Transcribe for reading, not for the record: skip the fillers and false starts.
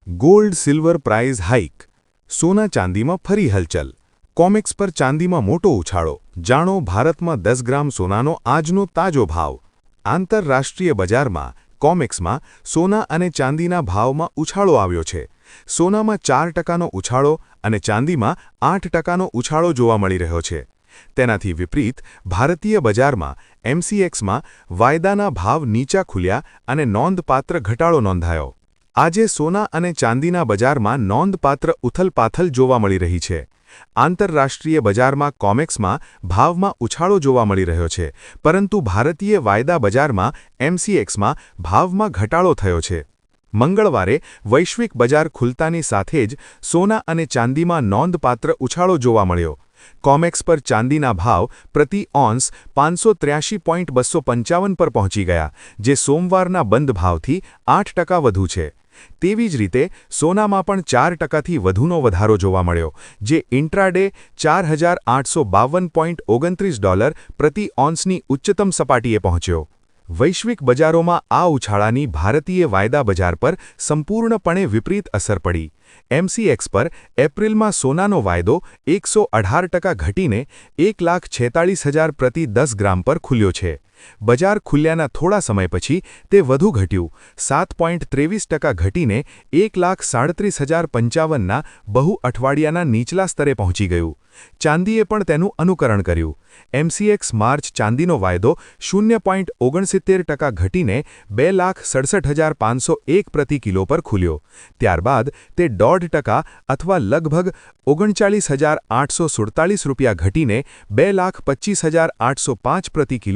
gold silver price hike સોના ચાંદીમાં ફરી હલચલ કોમેક્સ પર ચાંદીમાં મોટો ઉછાળો જાણો ભારતમાં 10 ગ્રામ સોનાનો આજનો તાજો ભાવ આંતરરાષ્ટ્રીય બજારમાં કોમેક્સમાં સોના અને ચાંદીના ભાવમાં ઉછાળો આવ્યો છે સોનામાં 4%નો ઉછાળો અને ચાંદીમાં 8%નો ઉછાળો જોવા મળી રહ્યો છે તેનાથી વિપરીત ભારતીય બજારમાં એમસીએક્સમાં વાયદાના ભાવ નીચા ખુલ્યા અને નોંધપાત્ર ઘટાડો નોંધાયો આજે સોના અને ચાંદીના બજારમાં નોંધપાત્ર ઉથલપાથલ જોવા મળી રહી છે આંતરરાષ્ટ્રીય બજારમાં કોમેક્સમાં ભાવમાં ઉછાળો જોવા મળી રહ્યો છે પરંતુ ભારતીય વાયદા બજારમાં એમસીએક્સમાં ભાવમાં ઘટાડો થયો છે મંગળવારે વૈશ્વિક બજાર ખુલતાની સાથે જ સોના અને ચાંદીમાં નોંધપાત્ર ઉછાળો જોવા મળ્યો કોમેક્સ પર ચાંદીના ભાવ પ્રતિ ઓન્સ 583.255 પર પહોંચી ગયા જે સોમવારના બંધ ભાવથી 8% વધુ છે તેવી જ રીતે સોનામાં પણ 4%થી વધુનો વધારો જોવા મળ્યો જે ઇન્ટ્રાડે $4,852.29 પ્રતિ ઓન્સની ઉચ્ચતમ સપાટીએ પહોંચ્યો વૈશ્વિક બજારોમાં આ ઉછાળાની ભારતીય વાયદા બજાર પર સંપૂર્ણપણે વિપરીત અસર પડી એમસીએક્સ પર એપ્રિલમાં સોનાનો વાયદો 118% ઘટીને 1,46,000 પ્રતિ 10 ગ્રામ પર ખુલ્યો છે બજાર ખુલ્યાના થોડા સમય પછી તે વધુ ઘટ્યું 7.23% ઘટીને 1,37,055ના બહુ અઠવાડિયાના નીચલા સ્તરે પહોંચી ગયું ચાંદીએ પણ તેનું અનુકરણ કર્યું એમસીએક્સ માર્ચ ચાંદીનો વાયદો 0.69% ઘટીને 2,67,501 પ્રતિ કિલો પર ખુલ્યો ત્યારબાદ તે 0.5% અથવા લગભગ 39,847 રૂપિયા ઘટીને 2,25,805 પ્રતિ કિલો